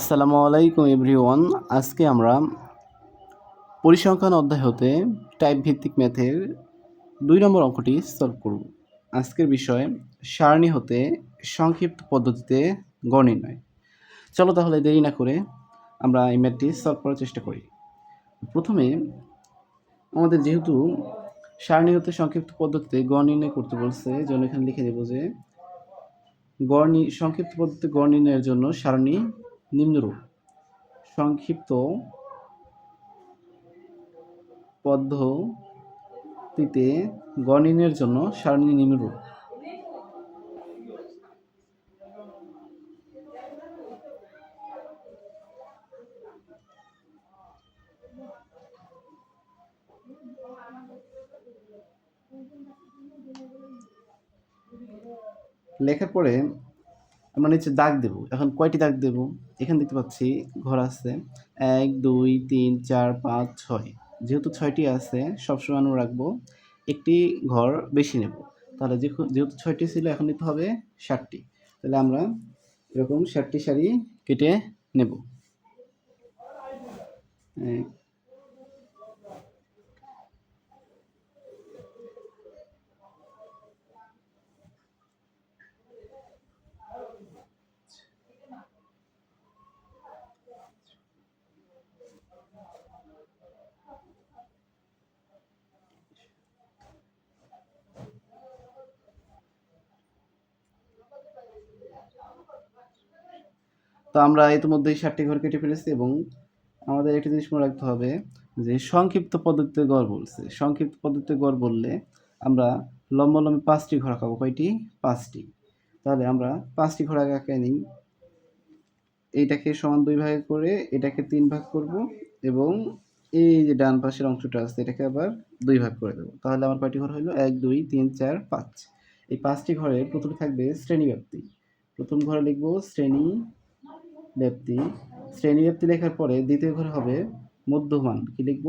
আসসালামু আলাইকুম এভরিওয়ান। আজকে আমরা পরিসংখ্যান অধ্যায় হতে টাইপ ভিত্তিক ম্যাথের ২ নম্বর অঙ্কটি সলভ করব। আজকের বিষয় সারণী হতে সংক্ষিপ্ত পদ্ধতিতে গড় নির্ণয়। চলো তাহলে দেরি না করে আমরা এই ম্যাথটি সলভ করার চেষ্টা করি। প্রথমে আমাদের যেহেতু সারণী হতে সংক্ষিপ্ত পদ্ধতিতে গড় নির্ণয় করতে বলছে, জন্য এখানে লিখে দেব যে সংক্ষিপ্ত পদ্ধতিতে গড় নির্ণয়ের জন্য সারণী নিম্নরূপ। সংক্ষিপ্ত পদ্ধতিতে গড় নির্ণয়ের জন্য সারণী নিম্নরূপ। লেখার পরে আমরা নিচে দাগ দেব। এখন কয়টি দাগ দেব? এখানে দেখতে পাচ্ছি ঘর আছে ১, ২, ৩, ৪, ৫, ৬। যেহেতু ৬টি আছে সবসময় আমরা রাখবো, একটি ঘর বেশি নেব। তাহলে যেহেতু ৬টি ছিল এখন নিতে হবে ৭টি। তাহলে আমরা এরকম ৭টি সারি কেটে নেব। তো আমরা ইতিমধ্যেই ৭টি ঘর কেটে ফেলেছি এবং আমাদের একটা জিনিস মনে রাখতে হবে যে সংক্ষিপ্ত পদ্ধতিতে গড় বলছে। সংক্ষিপ্ত পদ্ধতিতে গড় বললে আমরা লম্বালম্বি ৫টি ঘর আঁকাবো। কয়টি? ৫টি। তাহলে আমরা ৫টি ঘর আগে আঁকিয়ে নিই। এইটাকে সমান ২ ভাগে করে এটাকে ৩ ভাগ করব এবং এই যে ডান পাশের অংশটা আছে এটাকে আবার ২ ভাগ করে দেব। তাহলে আমার কয়টি ঘর হলো? ১, ২, ৩, ৪, ৫। এই ৫টি ঘরে প্রথমে থাকবে শ্রেণীব্যাপ্তি। প্রথম ঘরে লিখব শ্রেণীব্যাপ্তি। শ্রেণীব্যাপ্তি লেখার পরে দ্বিতীয় ঘরে হবে মধ্যমান। কি লিখব?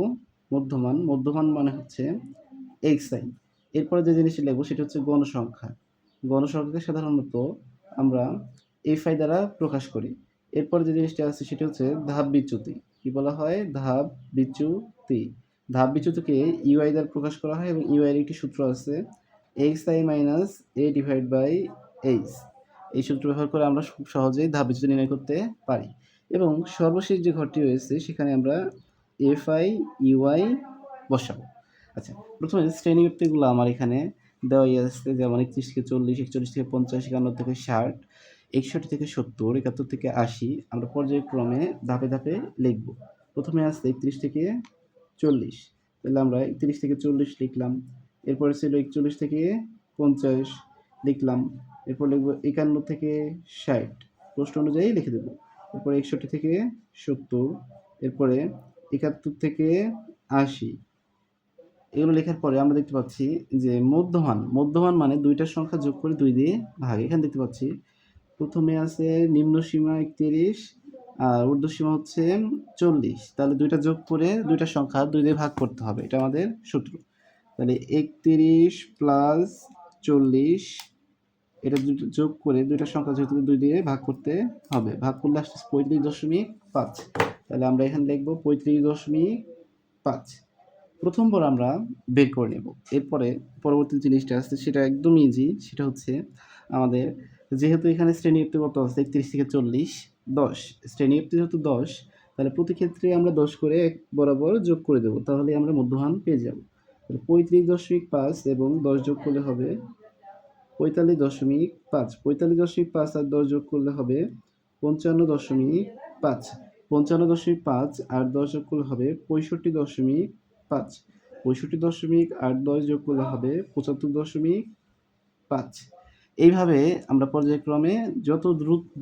মধ্যমান। মধ্যমান মানে হচ্ছে xi। এরপরে যে জিনিসটি লিখব সেটা হচ্ছে গণসংখ্যা। গণসংখ্যাকে সাধারণত আমরা fi দ্বারা প্রকাশ করি। এরপরে যে জিনিসটা আছে সেটা হচ্ছে ধাপ বিচ্যুতি। কি বলা হয়? ধাপ বিচ্যুতি। ধাপ বিচ্যুতিকে ui দ্বারা প্রকাশ করা হয় এবং ui এর একটি সূত্র আছে xi minus a divide by h। এই সূত্র ব্যবহার করে আমরা খুব সহজেই ধাপ বিচ্যুতি নির্ণয় করতে পারি। এবং সর্বশেষ যে ঘরটি রয়েছে সেখানে আমরা fi ui বসাবো। আচ্ছা, প্রথমে শ্রেণীব্যাপ্তিগুলো আমার এখানে দেওয়াই আছে, যেমন ৩১ থেকে ৪০, ৪১ থেকে ৫০, ৫১ থেকে ৬০, ৬১ থেকে ৭০, ৭১ থেকে ৮০। আমরা পর্যায়ক্রমে ধাপে ধাপে লিখব। প্রথমে আছে ৩১ থেকে ৪০। তাহলে আমরা ৩১ থেকে ৪০ লিখলাম। এরপরে ছিল ৪১ থেকে ৫০ লিখলাম। এরপর লিখব ৫১ থেকে ৬০, প্রশ্ন অনুযায়ী লিখে দেব। এরপরে ৬১ থেকে ৭০, এরপরে ৭১ থেকে ৮০। এগুলো লেখার পরে আমরা দেখতে পাচ্ছি যে মধ্যমান। মধ্যমান মানে দুইটার সংখ্যা যোগ করে ২ দিয়ে ভাগ। এখানে দেখতে পাচ্ছি প্রথমে আছে নিম্ন সীমা ৩১ আর ঊর্ধ্ব সীমা হচ্ছে ৪০। তাহলে দুইটা যোগ করে দুইটার সংখ্যা ২ দিয়ে ভাগ করতে হবে। এটা আমাদের সূত্র। তাহলে ৩১ প্লাস ৪০, এটা যোগ করে দুইটার সংখ্যা যেহেতু ২ দিয়ে ভাগ করতে হবে। ভাগ করলে আসছে ৩৫.৫। তাহলে আমরা এখানে লিখব ৩৫.৫। প্রথমবার আমরা বের করে নেব। এরপরে পরবর্তী জিনিসটা আছে সেটা একদম ইজি। সেটা হচ্ছে আমাদের যেহেতু এখানে শ্রেণীব্যাপ্তি কত আছে ৩১ থেকে ৪০, ১০। শ্রেণীব্যাপ্তি যেহেতু ১০, তাহলে প্রতি ক্ষেত্রে আমরা ১০ করে এক বরাবর যোগ করে দেব। তাহলে আমরা মধ্যমান পেয়ে যাব। তাহলে ৩৫.৫ এবং ১০ যোগ করলে হবে ৪৫.৫। ৪৫.৫ আর ১০ যোগ করলে হবে ৫৫.৫। ৫৫.৫ আর ১০ যোগ করলে হবে ৬৫.৫। ৬৫.৮ ১০ যোগ করলে হবে ৭৫.৫। এইভাবে আমরা পর্যায়ক্রমে যত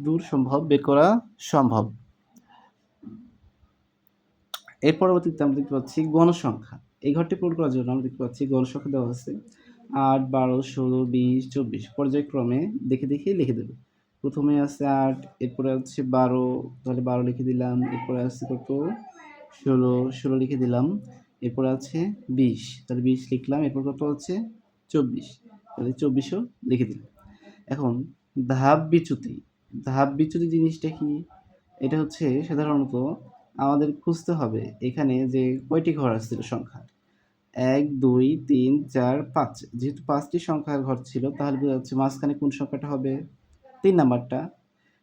দূর সম্ভব বের করা সম্ভব। এর পরবর্তীতে আমরা দেখতে পাচ্ছি গণসংখ্যা। এই ঘরটি পূরণ করার জন্য আমরা দেখতে পাচ্ছি গণসংখ্যা দেওয়া আছে ৮, ১২, ১৬, ২০, ২৪। পর্যায়ক্রমে দেখে দেখে লিখে দেব। প্রথমে আছে ৮, এরপরে হচ্ছে ১২, তাহলে ১২ লিখে দিলাম। এরপরে আছে কত? ১৬, ১৬ লিখে দিলাম। এরপরে আছে ২০, তাহলে ২০ লিখলাম। এরপর কত হচ্ছে? ২৪, তাহলে ২৪ও লিখে দিলাম। এখন ধাপ বিচ্যুতি। ধাপ বিচ্যুতি জিনিসটা কি? এটা হচ্ছে সাধারণত আমাদের খুঁজতে হবে এখানে যে কয়টি ঘর আসছিল সংখ্যা ১, ২, ৩, ৪, ৫। যেহেতু ৫টি সংখ্যার ঘর ছিল তাহলে বোঝা যাচ্ছে মাঝখানে কোন সংখ্যাটা হবে? ৩ নাম্বারটা।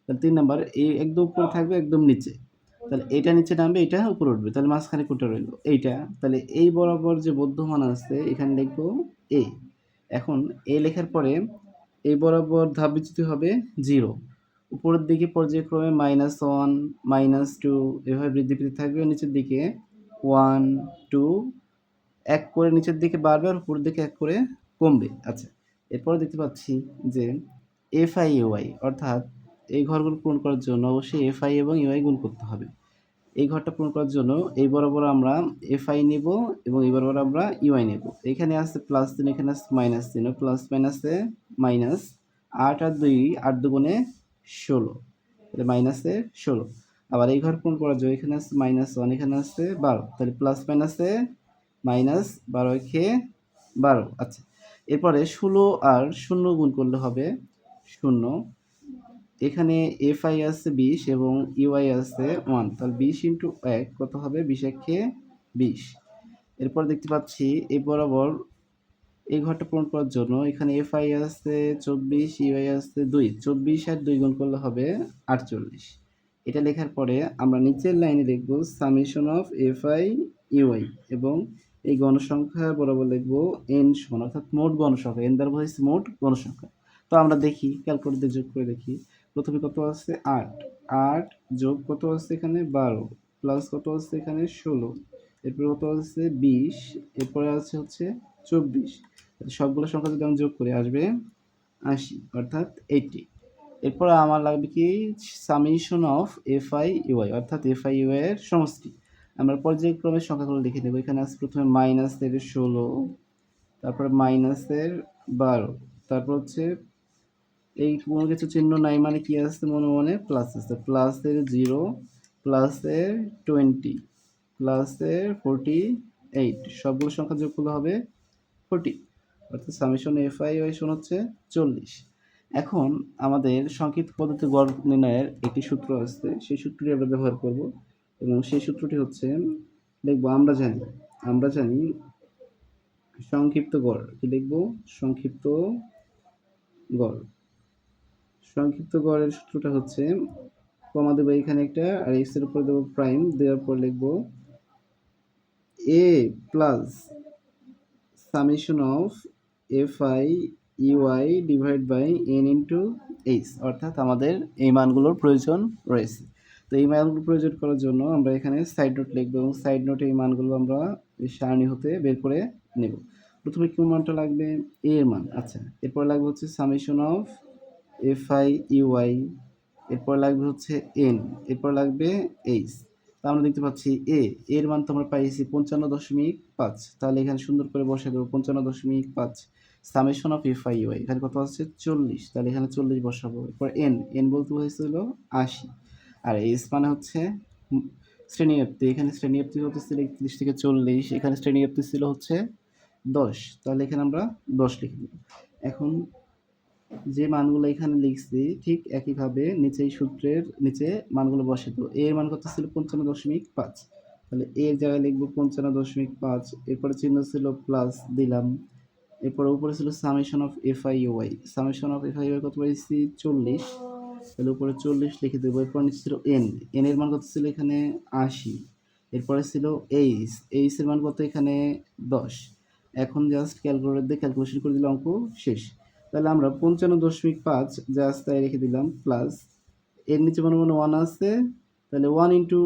তাহলে ৩ নাম্বার একদম উপরে থাকবে একদম নিচে। তাহলে এটা নিচে নামবে, এটা উপরে উঠবে। তাহলে মাঝখানে কোনটা রইল? এইটা। তাহলে এই বরাবর যে বদ্ধমান আছে এখানে লিখব A। এখন A লেখার পরে এই বরাবর ধাপ বিচ্যুতি হবে 0। উপরের দিকে পর্যায়ক্রমে -1, -2 এভাবে বৃদ্ধি পেতে থাকবে। নিচের দিকে 1, 2 এক করে নিচের দিকে বাড়বে আর উপরের দিকে এক করে কমবে। আচ্ছা, এরপরে দেখতে পাচ্ছি যে FI, UI অর্থাৎ এই ঘরগুলো পূরণ করার জন্য অবশ্যই FI এবং UI গুণ করতে হবে। এই ঘরটা পূরণ করার জন্য এই বরাবর আমরা FI নেব এবং এই বরাবর আমরা UI নেব। এখানে আছে +3, এখানে আছে -3, প্লাস মাইনাসে মাইনাস ৮ আর ২, ৮ দুগুণে ১৬, তাহলে মাইনাসে ১৬। আবার এই ঘর পূরণ করার জন্য এখানে আছে -1, এখানে আছে ১২, তাহলে প্লাস মাইনাসে মাইনাস ১২ একে ১২। আচ্ছা, এরপরে ১৬ আর ০ গুণ করলে হবে ০। এখানে FI আছে ২০ এবং UI আছে 1, তাহলে ২০ × ১ কত হবে? ২০ একে ২০। এরপর দেখতে পাচ্ছি এই বরাবর এই ঘরটা পূরণ করার জন্য এখানে FI আছে ২৪, UI আছে ২। ২৪ আর ২ গুণ করলে হবে ৪৮। এটা লেখার পরে আমরা নিচের লাইনে লিখব সামেশন অফ FI, UI এবং এই গণসংখ্যা বরাবর লিখব n সমান, অর্থাৎ মোট গণসংখ্যা। n দ্বারা বোঝাইছে মোট গণসংখ্যা। তো আমরা দেখি, ক্যালকুলেটর দিয়ে যোগ করে দেখি। প্রথমে কত আছে? ৮। ৮ যোগ কত আছে এখানে? ১২ প্লাস কত আছে এখানে? ১৬। এরপরে কত আছে? ২০। এরপরে আছে হচ্ছে ২৪। সবগুলো সংখ্যা যদি আমি যোগ করি আসবে ৮০, অর্থাৎ ৮০। এরপর আমার লাগবে কি? সামেশন অফ FI, UI অর্থাৎ FI, UI এর সমষ্টি। আমরা পর্যায়ক্রমে সংখ্যাগুলো লিখে নেব। এখানে আছে প্রথমে মাইনাসের ১৬, তারপরে মাইনাসের ১২, তারপর হচ্ছে এই কোনো কিছু চিহ্ন নাই মানে কি আছে? মনে মনে প্লাস আছে। প্লাসের 0, প্লাসের 20, প্লাসের 48, সবগুলো সংখ্যা যোগ করলে হবে 40, অর্থাৎ সামেশন FI, UI সমান হচ্ছে 40। এখন আমাদের সংক্ষিপ্ত পদ্ধতি গড় নির্ণয়ের একটি সূত্র আছে, সেই সূত্রটি আমরা ব্যবহার করব এবং সেই সূত্রটি হচ্ছে লিখব আমরা জানি সংক্ষিপ্ত গড়। কি লিখব? সংক্ষিপ্ত গড়। সংক্ষিপ্ত গড়ের সূত্রটা হচ্ছে, কমা দেবো এখানে একটা আর x এর উপর দেবো প্রাইম, দেওয়ার পর লিখব a plus summation of FI, UI divide by n into h, অর্থাৎ আমাদের এই মানগুলোর প্রয়োজন রয়েছে। তো এই মানগুলো প্রয়োজন করার জন্য আমরা এখানে সাইড নোট লিখব এবং সাইড নোটে এই মানগুলো আমরা সারণী হতে বের করে নেব। প্রথমে কোন মানটা লাগবে? a এর মান। আচ্ছা, এরপর লাগবে হচ্ছে সামেশন অফ FI, UI, এরপর লাগবে হচ্ছে n, এরপর লাগবে h। তা আমরা দেখতে পাচ্ছি এর মান তো আমরা পাইছি 55.5, তাহলে এখানে সুন্দর করে বসিয়ে দেবো 55.5। সামেশন অফ FI, UI এখানে কত আছে? 40, তাহলে এখানে 40 বসাবো। এরপর n বলতে হয়েছিল 80, আর h মানে হচ্ছে শ্রেণীব্যাপ্তি। এখানে শ্রেণীব্যাপ্তি হচ্ছে 31 থেকে 40, এখানে শ্রেণীব্যাপ্তি ছিল হচ্ছে 10, তাহলে এখানে আমরা 10 লিখে দেব। এখন যে মানগুলো এখানে লিখছি ঠিক একইভাবে নিচে এই সূত্রের নিচে মানগুলো বসিয়ে দেবো। এর মান কত ছিল? 55.5, তাহলে এর জায়গায় লিখবো 55.5, এরপরে চিহ্ন ছিল প্লাস দিলাম, এরপরে উপরে ছিল summation of FI, UI, summation of FI, UI কত পাইছি? 40, তাহলে উপরে 40 লিখে দেবো। এরপর নিচে ছিল n এর মান কত ছিল এখানে? 80, এরপরে ছিল h এর মান কত এখানে? 10। এখন জাস্ট ক্যালকুলেটর দিয়ে ক্যালকুলেশন করে দিলে অঙ্ক শেষ। তাহলে আমরা 55.5 জাস্ট তাই রেখে দিলাম, প্লাস এর নিচে মনে মনে 1 আছে, তাহলে 1 ইন্টু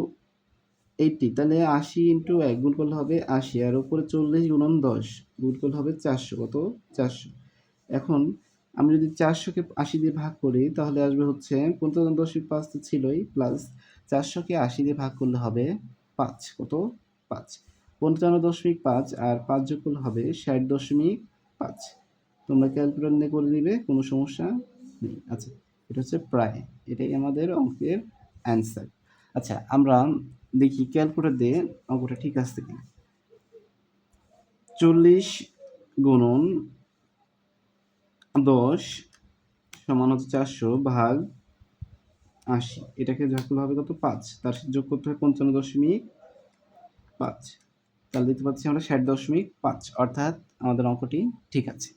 80, তাহলে 80 ইন্টু 1 গুণ করলে হবে 80, আর উপরে 40 গুণন 10 গুণ করলে হবে 400। কত? 400। এখন আমি যদি 400-কে 80 দিয়ে ভাগ করি তাহলে আসবে হচ্ছে 55.5 তো ছিলই, প্লাস 400-কে 80 দিয়ে ভাগ করলে হবে 5। কত? 5। 55.5 আর 5 যোগ করলে হবে 60.5। তোমরা ক্যালকুলেটর দিয়ে করে দিবে, কোনো সমস্যা নেই। আচ্ছা, এটা হচ্ছে প্রায়, এটাই আমাদের অঙ্কের অ্যান্সার। আচ্ছা, আমরা দেখি ক্যালকুলেটর দিয়ে অঙ্কটা ঠিক আছে কিনা। 40 গুণন 10 সমান হচ্ছে 400 ভাগ 80, এটাকে যোগ করলে হবে কত? 5, তার সাথে যোগ করতে হবে 55.5, তাহলে দেখতে পাচ্ছি আমরা 60.5, অর্থাৎ আমাদের অঙ্কটি ঠিক আছে।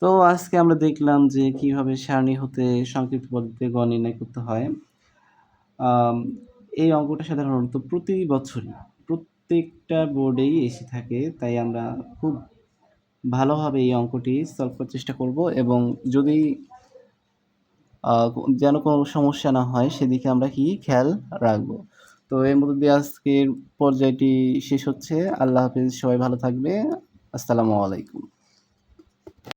তো আজকে আমরা দেখলাম যে কিভাবে সারণী হতে সংক্ষিপ্ত পদ্ধতিতে গড় নির্ণয় করতে হয়। এই অঙ্কটা সাধারণত প্রতি বছরই প্রত্যেকটা বোর্ডেই এসে থাকে, তাই আমরা খুব ভালোভাবে এই অঙ্কটি সলভ করার চেষ্টা করব এবং যদি যেন কোনো সমস্যা না হয় সেদিকে আমরা কি খেয়াল রাখবো। তো এর মধ্য দিয়ে আজকের পর্যায়টি শেষ হচ্ছে। আল্লাহ হাফেজ, সবাই ভালো থাকবে। আসসালামু আলাইকুম।